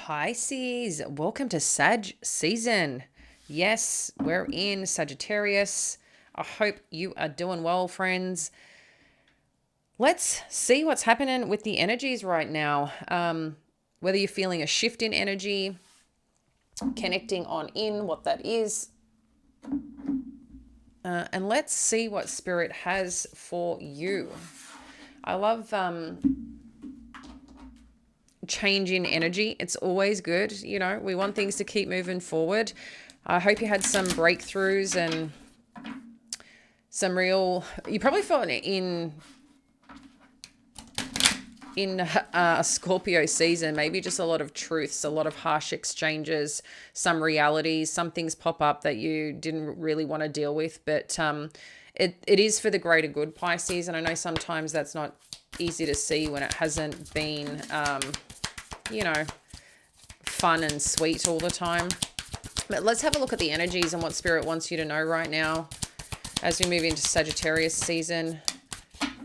Pisces, welcome to Sag season. Yes, we're in Sagittarius. I hope you are doing well, friends. Let's see what's happening with the energies right now. Whether you're feeling a shift in energy, connecting on in, what that is. And let's see what Spirit has for you. I love change in energy. It's always good. You know, we want things to keep moving forward. I hope you had some breakthroughs and some real, you probably felt in a Scorpio season, maybe just a lot of truths, a lot of harsh exchanges, some realities, some things pop up that you didn't really want to deal with, but it is for the greater good, Pisces. And I know sometimes that's not easy to see when it hasn't been, you know, fun and sweet all the time. But let's have a look at the energies and what Spirit wants you to know right now as we move into Sagittarius season.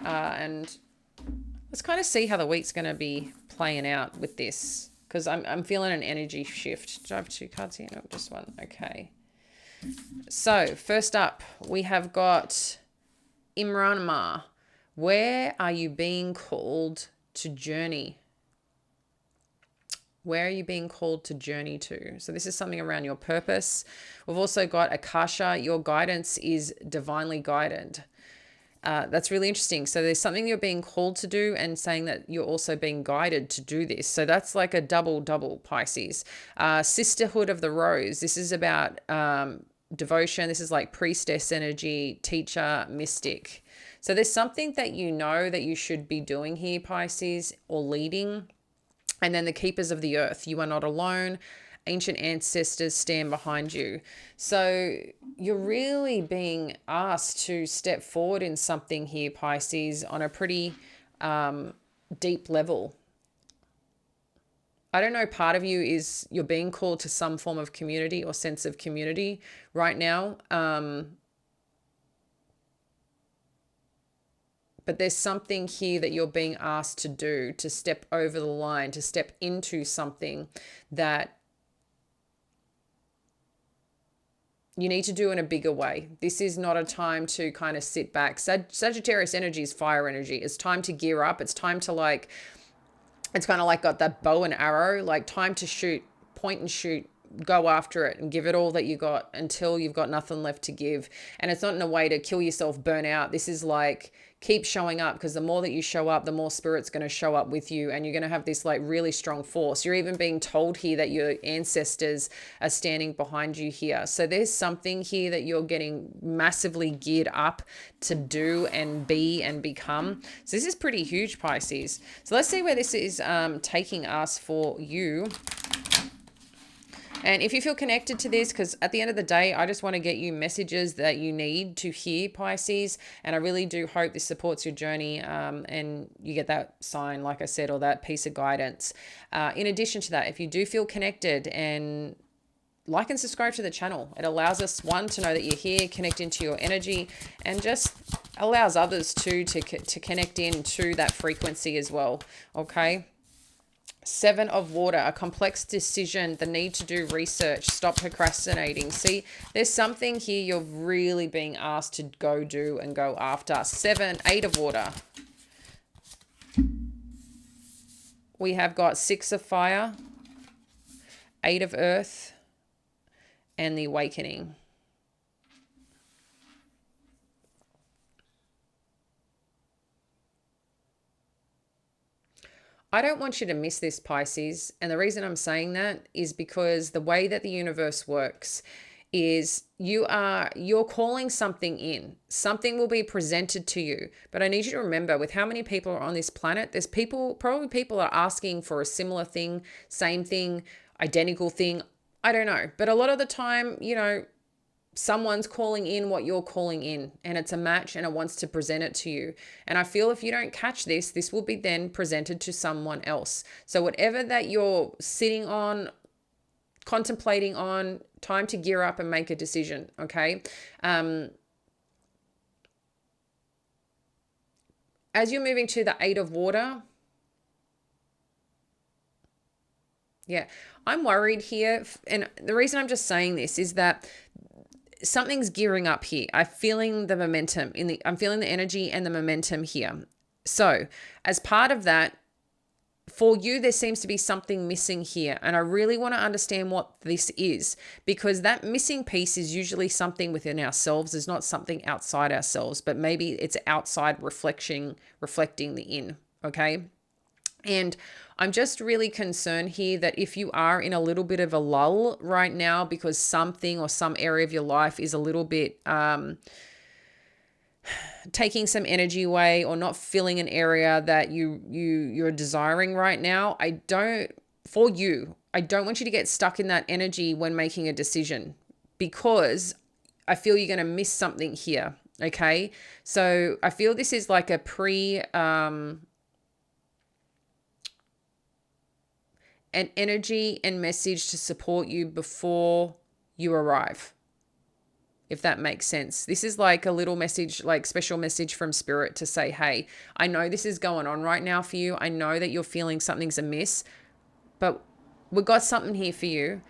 And let's kind of see how the week's going to be playing out with this, because I'm feeling an energy shift. Do I have two cards here? No, just one. Okay. So first up, we have got Imran Ma. Where are you being called to journey? Where are you being called to journey to? So this is something around your purpose. We've also got Akasha. Your guidance is divinely guided. That's really interesting. So there's something you're being called to do and saying that you're also being guided to do this. So that's like a double Pisces. Sisterhood of the Rose. This is about devotion. This is like priestess energy, teacher, mystic. So there's something that you know that you should be doing here, Pisces, or leading. And then the keepers of the earth. You are not alone. Ancient ancestors stand behind you. So you're really being asked to step forward in something here, Pisces, on a pretty deep level. I don't know, part of you is you're being called to some form of community or sense of community right now. But there's something here that you're being asked to do, to step over the line, to step into something that you need to do in a bigger way. This is not a time to kind of sit back. Sagittarius energy is fire energy. It's time to gear up. It's time to like, it's kind of like got that bow and arrow, like time to shoot, point and shoot, go after it and give it all that you got until you've got nothing left to give. And it's not in a way to kill yourself, burn out. This is like, keep showing up, because the more that you show up, the more Spirit's going to show up with you, and you're going to have this like really strong force. You're even being told here that your ancestors are standing behind you here. So there's something here that you're getting massively geared up to do and be and become. So this is pretty huge, Pisces. So let's see where this is taking us for you. And if you feel connected to this, because at the end of the day, I just want to get you messages that you need to hear, Pisces. And I really do hope this supports your journey and you get that sign, like I said, or that piece of guidance. In addition to that, if you do feel connected, and like and subscribe to the channel. It allows us, one, to know that you're here, connect into your energy, and just allows others to connect into that frequency as well. Okay. Seven of Water, a complex decision, the need to do research, stop procrastinating. See, there's something here you're really being asked to go do and go after. Eight of Water. We have got Six of Fire, Eight of Earth, and the Awakening. I don't want you to miss this, Pisces. And the reason I'm saying that is because the way that the universe works is you're calling something in. Something will be presented to you. But I need you to remember, with how many people are on this planet, there's probably people are asking for a similar thing, same thing, identical thing. I don't know. But a lot of the time, you know, someone's calling in what you're calling in, and it's a match, and it wants to present it to you. And I feel if you don't catch this, this will be then presented to someone else. So whatever that you're sitting on, contemplating on, time to gear up and make a decision. Okay. As you're moving to the Eight of Water, Yeah. I'm worried here. And the reason I'm just saying this is that something's gearing up here. I'm feeling the momentum I'm feeling the energy and the momentum here. So, as part of that, for you, there seems to be something missing here. And I really want to understand what this is, because that missing piece is usually something within ourselves. It's not something outside ourselves, but maybe it's outside reflecting the in. Okay. And I'm just really concerned here that if you are in a little bit of a lull right now because something or some area of your life is a little bit taking some energy away or not filling an area that you're desiring right now, I don't want you to get stuck in that energy when making a decision, because I feel you're going to miss something here. Okay. So I feel this is like a an energy and message to support you before you arrive, if that makes sense. This is like a little message, like special message from spirit to say, hey, I know this is going on right now for you. I know that you're feeling something's amiss, but we've got something here for you.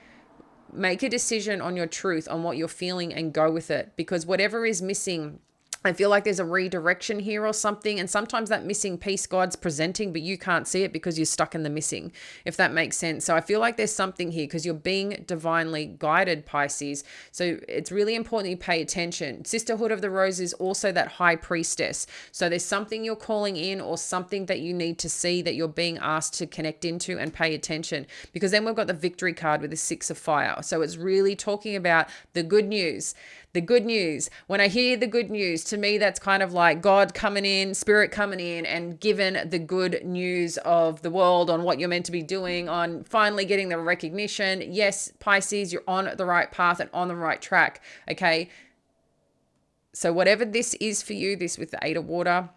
Make a decision on your truth, on what you're feeling, and go with it, because whatever is missing, I feel like there's a redirection here or something. And sometimes that missing piece God's presenting, but you can't see it because you're stuck in the missing, if that makes sense. So I feel like there's something here because you're being divinely guided, Pisces. So it's really important you pay attention. Sisterhood of the Rose is also that high priestess. So there's something you're calling in or something that you need to see that you're being asked to connect into and pay attention, because then we've got the victory card with the 6 of fire. So it's really talking about the good news. The good news. When I hear the good news, to me, that's kind of like God coming in, spirit coming in and given the good news of the world on what you're meant to be doing, on finally getting the recognition. Yes, Pisces, you're on the right path and on the right track. Okay. So whatever this is for you, this with the 8 of water,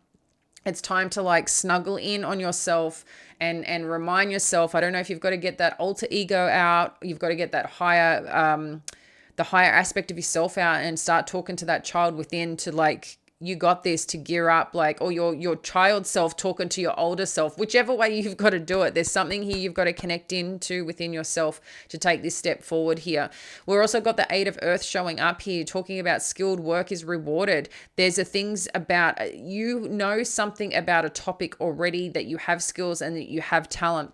it's time to like snuggle in on yourself and remind yourself. I don't know if you've got to get that alter ego out. You've got to get that the higher aspect of yourself out and start talking to that child within to like, you got this, to gear up, like, or your child self talking to your older self, whichever way you've got to do it. There's something here you've got to connect into within yourself to take this step forward here. We're also got the 8 of Earth showing up here, talking about skilled work is rewarded. There's a things about, you know, something about a topic already, that you have skills and that you have talent.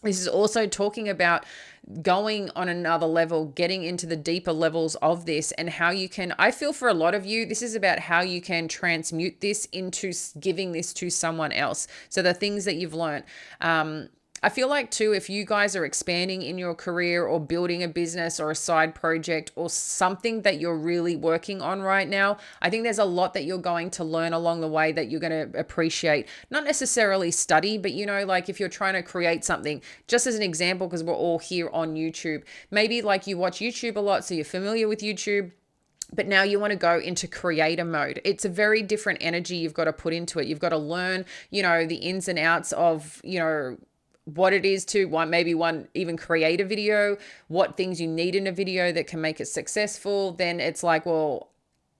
This is also talking about going on another level, getting into the deeper levels of this, and how you can, I feel for a lot of you, this is about how you can transmute this into giving this to someone else. So the things that you've learned, I feel like too, if you guys are expanding in your career or building a business or a side project or something that you're really working on right now, I think there's a lot that you're going to learn along the way that you're going to appreciate. Not necessarily study, but you know, like if you're trying to create something, just as an example, because we're all here on YouTube, maybe like you watch YouTube a lot, so you're familiar with YouTube. But now you want to go into creator mode. It's a very different energy you've got to put into it. You've got to learn, you know, the ins and outs of, you know, what it is to maybe even create a video, what things you need in a video that can make it successful. Then it's like, well,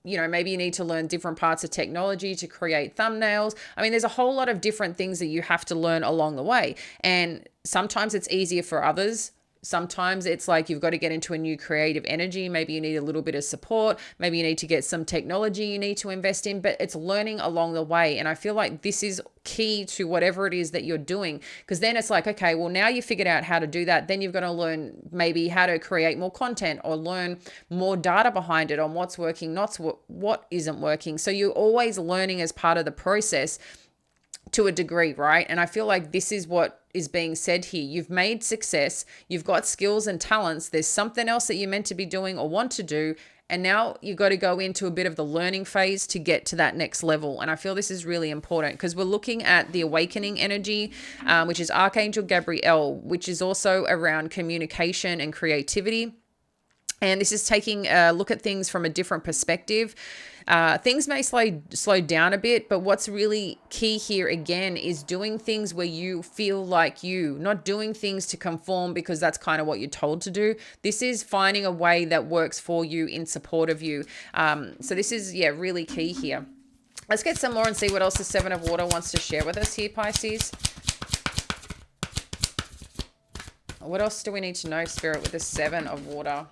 you know, maybe you need to learn different parts of technology to create thumbnails. I mean, there's a whole lot of different things that you have to learn along the way. And sometimes it's easier for others. Sometimes it's like you've got to get into a new creative energy. Maybe you need a little bit of support. Maybe you need to get some technology you need to invest in, but it's learning along the way. And I feel like this is key to whatever it is that you're doing, because then it's like, okay, well, now you figured out how to do that. Then you've got to learn maybe how to create more content or learn more data behind it on what's working, not what isn't working. So you're always learning as part of the process to a degree, right? And I feel like this is what is being said here. You've made success, you've got skills and talents, there's something else that you're meant to be doing or want to do, and now you've got to go into a bit of the learning phase to get to that next level. And I feel this is really important because we're looking at the awakening energy, which is Archangel Gabriel, which is also around communication and creativity. And this is taking a look at things from a different perspective. Things may slow down a bit, but what's really key here again is doing things where you feel like you, not doing things to conform because that's kind of what you're told to do. This is finding a way that works for you, in support of you. So this is, really key here. Let's get some more and see what else the 7 of Water wants to share with us here, Pisces. What else do we need to know, Spirit, with the 7 of water?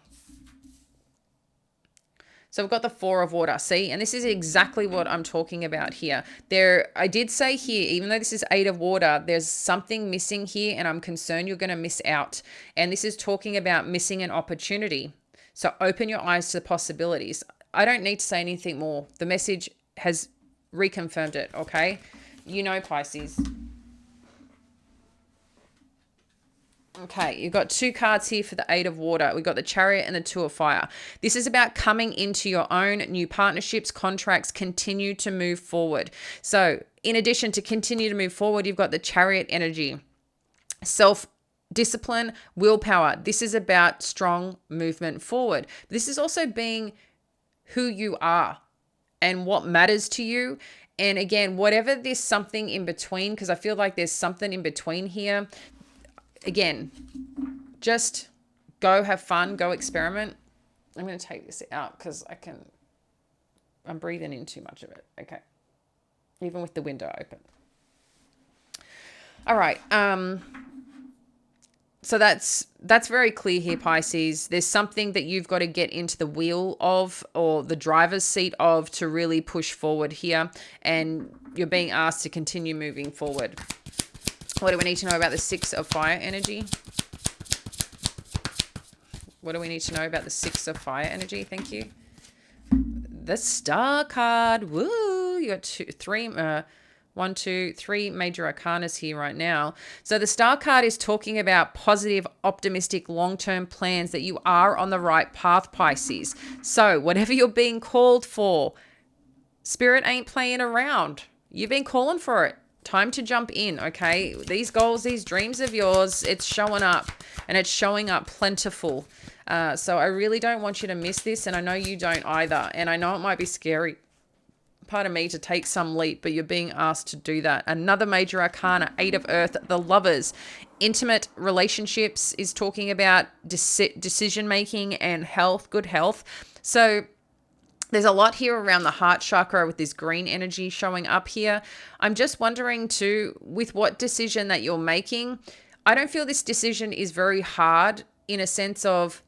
So we've got the 4 of water, see? And this is exactly what I'm talking about here. I did say here, even though this is 8 of water, there's something missing here, and I'm concerned you're going to miss out. And this is talking about missing an opportunity. So open your eyes to the possibilities. I don't need to say anything more. The message has reconfirmed it, okay? You know, Pisces. Okay, you've got 2 cards here for the 8 of water. We've got the Chariot and the 2 of fire. This is about coming into your own new partnerships, contracts, continue to move forward. So in addition to continue to move forward, you've got the Chariot energy, self-discipline, willpower. This is about strong movement forward. This is also being who you are and what matters to you. And again, whatever this something in between, because I feel like there's something in between here. Again, just go have fun, go experiment. I'm going to take this out because I'm breathing in too much of it. Okay. Even with the window open. All right. So that's very clear here, Pisces. There's something that you've got to get into the wheel of, or the driver's seat of, to really push forward here. And you're being asked to continue moving forward. What do we need to know about the 6 of fire energy? What do we need to know about the 6 of fire energy? Thank you. The Star card. Woo! You got 3 major arcanas here right now. So the Star card is talking about positive, optimistic, long-term plans, that you are on the right path, Pisces. So whatever you're being called for, Spirit ain't playing around. You've been calling for it. Time to jump in, okay? These goals, these dreams of yours, it's showing up, and it's showing up plentiful. So I really don't want you to miss this, and I know you don't either. And I know it might be scary, pardon me, to take some leap, but you're being asked to do that. Another major arcana, 8 of earth, the lovers. Intimate relationships is talking about decision-making and health, good health. So there's a lot here around the heart chakra with this green energy showing up here. I'm just wondering too, with what decision that you're making, I don't feel this decision is very hard, in a sense of,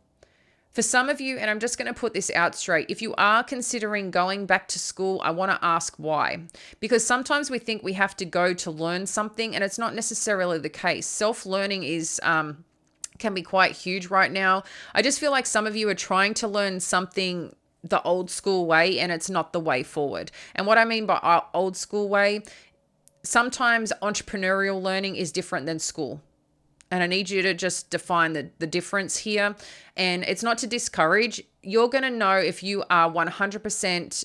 for some of you, and I'm just going to put this out straight, if you are considering going back to school, I want to ask why. Because sometimes we think we have to go to learn something, and it's not necessarily the case. Self-learning is can be quite huge right now. I just feel like some of you are trying to learn something the old school way, and it's not the way forward. And what I mean by old school way, sometimes entrepreneurial learning is different than school. And I need you to just define the difference here. And it's not to discourage. You're going to know if you are 100%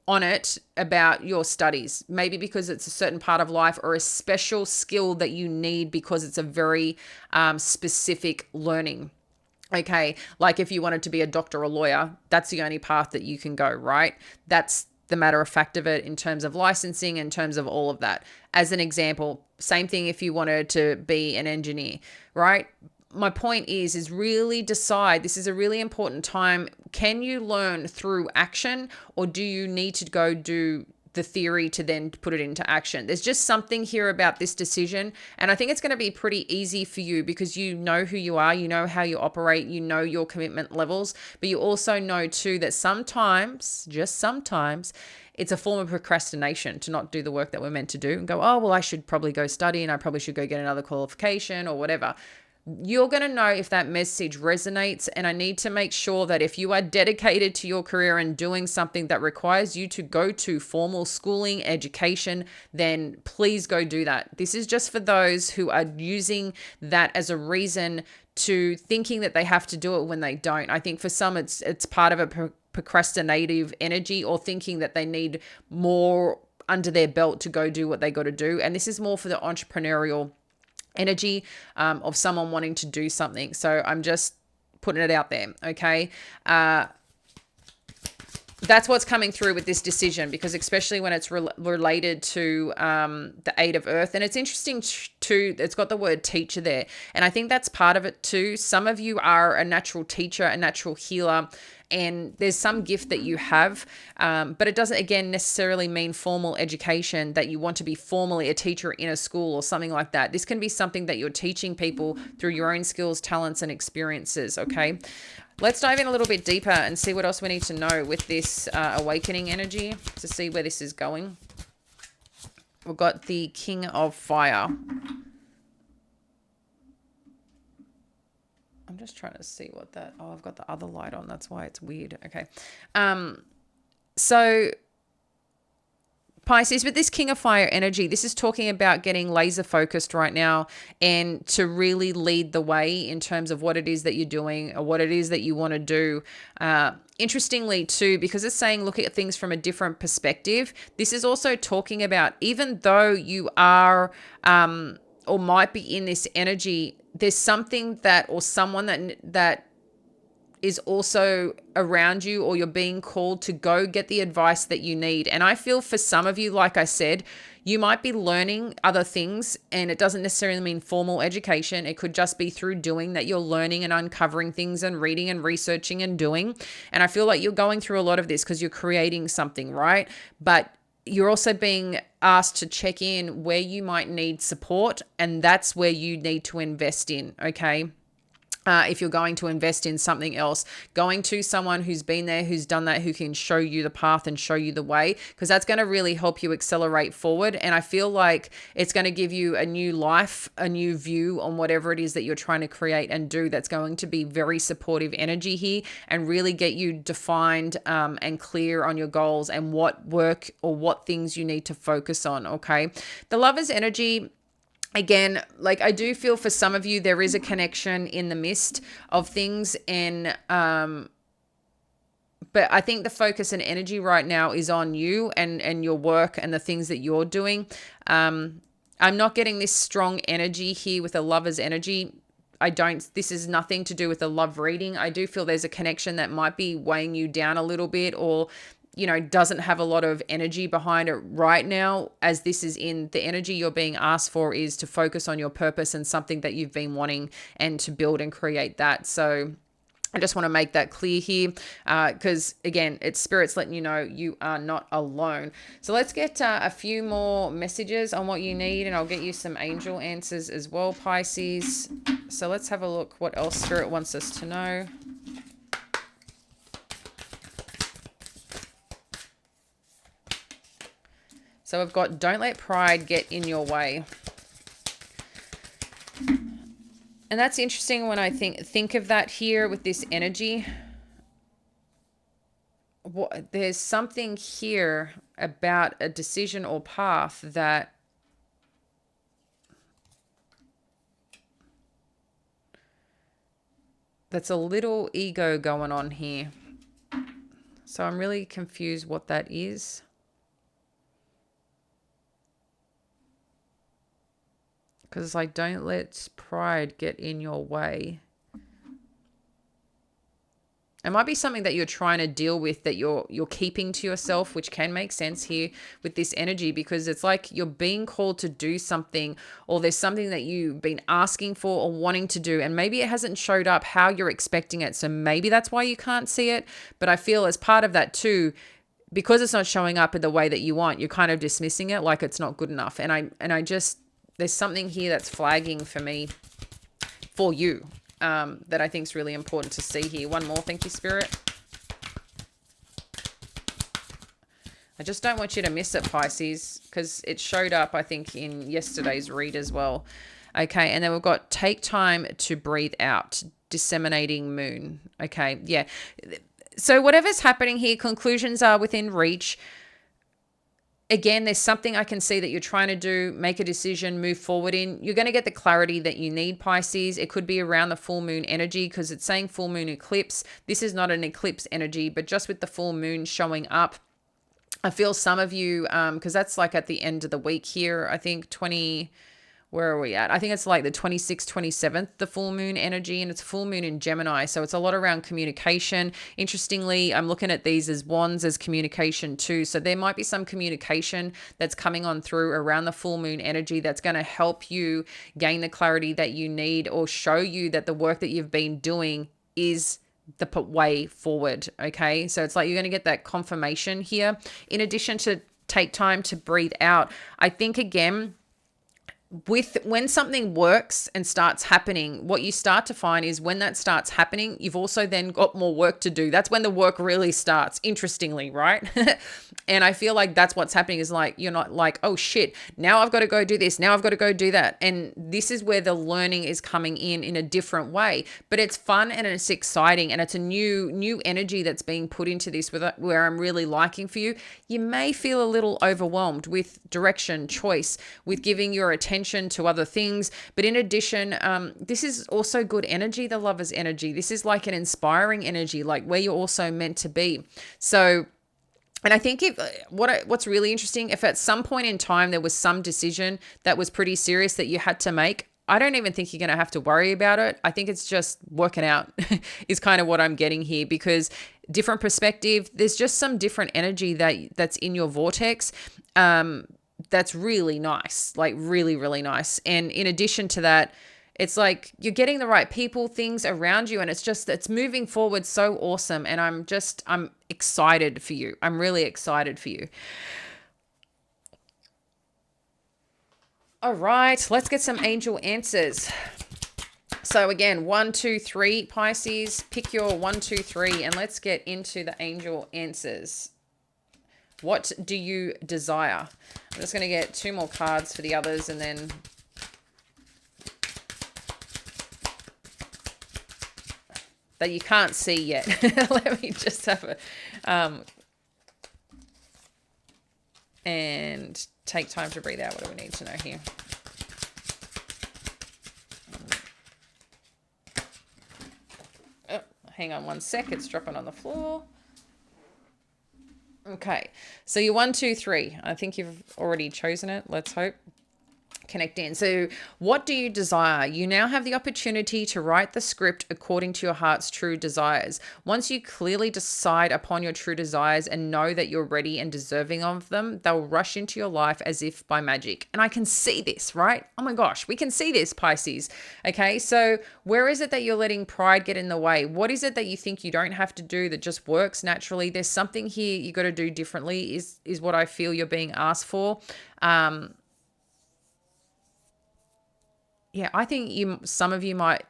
on it about your studies, maybe because it's a certain part of life or a special skill that you need because it's a very specific learning. Okay, like if you wanted to be a doctor or lawyer, that's the only path that you can go, right? That's the matter of fact of it in terms of licensing, in terms of all of that. As an example, same thing if you wanted to be an engineer, right? My point is really decide, this is a really important time. Can you learn through action, or do you need to go do the theory to then put it into action? There's just something here about this decision. And I think it's going to be pretty easy for you because you know who you are, you know how you operate, you know your commitment levels, but you also know too that sometimes, just sometimes, it's a form of procrastination to not do the work that we're meant to do and go, oh, well, I should probably go study and I probably should go get another qualification or whatever. You're going to know if that message resonates. And I need to make sure that if you are dedicated to your career and doing something that requires you to go to formal schooling, education, then please go do that. This is just for those who are using that as a reason to thinking that they have to do it when they don't. I think for some, it's part of a procrastinative energy, or thinking that they need more under their belt to go do what they got to do. And this is more for the entrepreneurial energy of someone wanting to do something. So I'm just putting it out there. Okay. That's what's coming through with this decision, because especially when it's related to the 8 of earth. And it's interesting too, it's got the word teacher there. And I think that's part of it too. Some of you are a natural teacher, a natural healer, and there's some gift that you have, but it doesn't, again, necessarily mean formal education, that you want to be formally a teacher in a school or something like that. This can be something that you're teaching people through your own skills, talents, and experiences, okay? Let's dive in a little bit deeper and see what else we need to know with this awakening energy to see where this is going. We've got the King of Fire. I'm just trying to see what that... Oh, I've got the other light on. That's why it's weird. Okay. So Pisces, with this King of Fire energy, this is talking about getting laser focused right now and to really lead the way in terms of what it is that you're doing or what it is that you want to do. Interestingly too, because it's saying look at things from a different perspective, this is also talking about, even though you are or might be in this energy, there's something that, or someone that is also around you, or you're being called to go get the advice that you need. And I feel for some of you, like I said, you might be learning other things, and it doesn't necessarily mean formal education. It could just be through doing that you're learning and uncovering things and reading and researching and doing. And I feel like you're going through a lot of this because you're creating something, right? But you're also being asked to check in where you might need support, and that's where you need to invest in, okay? If you're going to invest in something else, going to someone who's been there, who's done that, who can show you the path and show you the way, because that's going to really help you accelerate forward. And I feel like it's going to give you a new life, a new view on whatever it is that you're trying to create and do. That's going to be very supportive energy here and really get you defined and clear on your goals and what work or what things you need to focus on, okay? The Lover's energy, again, like I do feel for some of you, there is a connection in the midst of things. And, but I think the focus and energy right now is on you and your work and the things that you're doing. I'm not getting this strong energy here with a Lover's energy. This is nothing to do with a love reading. I do feel there's a connection that might be weighing you down a little bit, or doesn't have a lot of energy behind it right now, as this is in the energy you're being asked for is to focus on your purpose and something that you've been wanting and to build and create that. So I just want to make that clear here because, again, it's spirits letting you know you are not alone. So let's get a few more messages on what you need, and I'll get you some angel answers as well, Pisces. So let's have a look what else spirit wants us to know. So we've got, don't let pride get in your way. And that's interesting when I think of that here with this energy. There's something here about a decision or path that's a little ego going on here. So I'm really confused what that is. Because it's like, don't let pride get in your way. It might be something that you're trying to deal with that you're keeping to yourself, which can make sense here with this energy, because it's like you're being called to do something, or there's something that you've been asking for or wanting to do, and maybe it hasn't showed up how you're expecting it. So maybe that's why you can't see it. But I feel as part of that too, because it's not showing up in the way that you want, you're kind of dismissing it like it's not good enough. And I just, there's something here that's flagging for me, for you, that I think is really important to see here. One more. Thank you, Spirit. I just don't want you to miss it, Pisces, because it showed up, I think, in yesterday's read as well. Okay, and then we've got take time to breathe out, disseminating moon. Okay, yeah. So whatever's happening here, conclusions are within reach. Again, there's something I can see that you're trying to do, make a decision, move forward in. You're going to get the clarity that you need, Pisces. It could be around the full moon energy because it's saying full moon eclipse. This is not an eclipse energy, but just with the full moon showing up, I feel some of you, because that's like at the end of the week here, I think where are we at? I think it's like the 26th, 27th, the full moon energy, and it's full moon in Gemini. So it's a lot around communication. Interestingly, I'm looking at these as wands as communication too. So there might be some communication that's coming on through around the full moon energy that's going to help you gain the clarity that you need, or show you that the work that you've been doing is the way forward. Okay. So it's like you're going to get that confirmation here. In addition to take time to breathe out, I think again, when something works and starts happening, what you start to find is when that starts happening, you've also then got more work to do. That's when the work really starts, interestingly, right? And I feel like that's what's happening is like, you're not like, oh shit, now I've got to go do this. Now I've got to go do that. And this is where the learning is coming in a different way, but it's fun and it's exciting. And it's a new energy that's being put into this where I'm really liking for you. You may feel a little overwhelmed with direction, choice, with giving your attention to other things. But in addition, this is also good energy, the lover's energy. This is like an inspiring energy, like where you're also meant to be. So, and I think what's really interesting, if at some point in time there was some decision that was pretty serious that you had to make, I don't even think you're going to have to worry about it. I think it's just working out is kind of what I'm getting here, because different perspective, there's just some different energy that's in your vortex. That's really nice, like really, really nice. And in addition to that, it's like you're getting the right people, things around you, and it's moving forward so awesome. And I'm excited for you. I'm really excited for you. All right, let's get some angel answers. So again, 1, 2, 3, Pisces, pick your 1, 2, 3, and let's get into the angel answers. What do you desire? I'm just going to get 2 more cards for the others, and then that you can't see yet. Let me just have a and take time to breathe out. What do we need to know here? Oh, hang on one sec. It's dropping on the floor. Okay, so you're 1, 2, 3. I think you've already chosen it. Let's hope. Connect in. So what do you desire? You now have the opportunity to write the script according to your heart's true desires. Once you clearly decide upon your true desires and know that you're ready and deserving of them, they'll rush into your life as if by magic. And I can see this, right? Oh my gosh, we can see this, Pisces. Okay, so where is it that you're letting pride get in the way? What is it that you think you don't have to do that just works naturally? There's something here you got to do differently is what I feel you're being asked for. Yeah, I think some of you might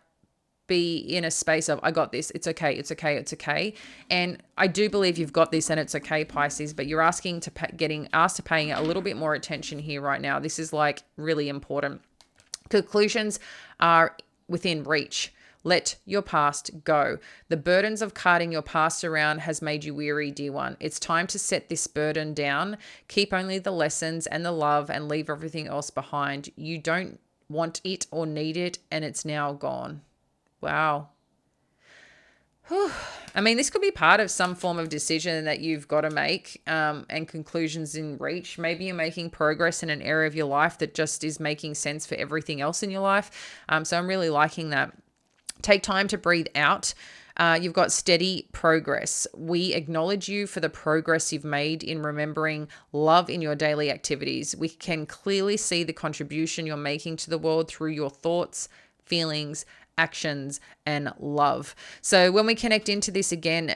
be in a space of, I got this, it's okay, it's okay, it's okay. And I do believe you've got this and it's okay, Pisces, but you're getting asked to paying a little bit more attention here right now. This is like really important. Conclusions are within reach. Let your past go. The burdens of carting your past around has made you weary, dear one. It's time to set this burden down. Keep only the lessons and the love and leave everything else behind. You don't want it or need it, and it's now gone. Wow. Whew. I mean, this could be part of some form of decision that you've got to make, and conclusions in reach. Maybe you're making progress in an area of your life that just is making sense for everything else in your life. So I'm really liking that. Take time to breathe out. You've got steady progress. We acknowledge you for the progress you've made in remembering love in your daily activities. We can clearly see the contribution you're making to the world through your thoughts, feelings, actions, and love. So when we connect into this again,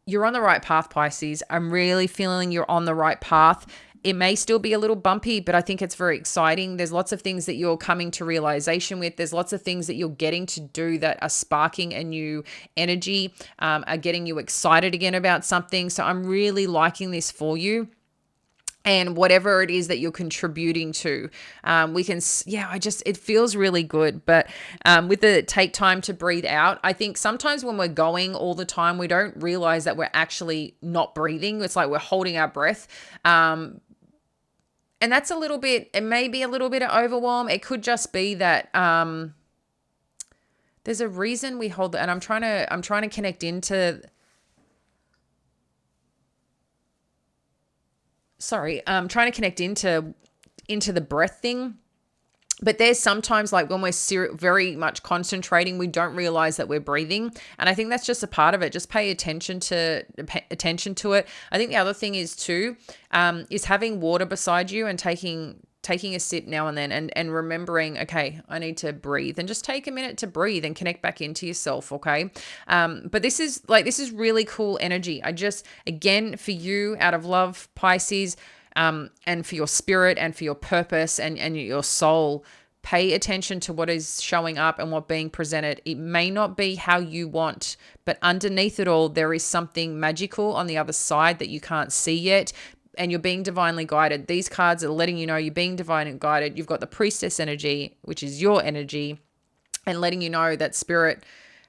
you're on the right path, Pisces. I'm really feeling you're on the right path. It may still be a little bumpy, but I think it's very exciting. There's lots of things that you're coming to realization with. There's lots of things that you're getting to do that are sparking a new energy, are getting you excited again about something. So I'm really liking this for you. And whatever it is that you're contributing to, it feels really good. But with the take time to breathe out, I think sometimes when we're going all the time, we don't realize that we're actually not breathing. It's like we're holding our breath. And that's it may be a little bit of overwhelm. It could just be that there's a reason we hold that. And I'm trying to connect into, I'm trying to connect into the breath thing. But there's sometimes like when we're very much concentrating, we don't realize that we're breathing. And I think that's just a part of it. Just pay attention to it. I think the other thing is too, is having water beside you and taking taking a sip now and then and remembering, okay, I need to breathe, and just take a minute to breathe and connect back into yourself. Okay. But this is really cool energy. I just, again, for you, out of love, Pisces, and for your spirit and for your purpose and your soul, pay attention to what is showing up and what being presented. It may not be how you want, but underneath it all, there is something magical on the other side that you can't see yet. And you're being divinely guided. These cards are letting you know you're being divinely guided. You've got the priestess energy, which is your energy, and letting you know that spirit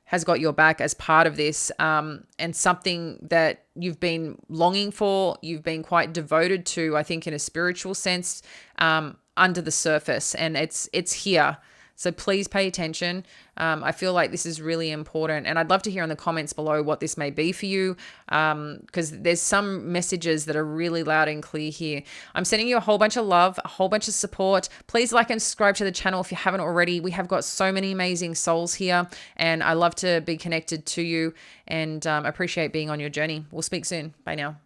has got your back as part of this, and something that you've been longing for, you've been quite devoted to, I think, in a spiritual sense, under the surface, and it's here. So please pay attention. I feel like this is really important, and I'd love to hear in the comments below what this may be for you, because there's some messages that are really loud and clear here. I'm sending you a whole bunch of love, a whole bunch of support. Please like and subscribe to the channel if you haven't already. We have got so many amazing souls here, and I love to be connected to you, and appreciate being on your journey. We'll speak soon. Bye now.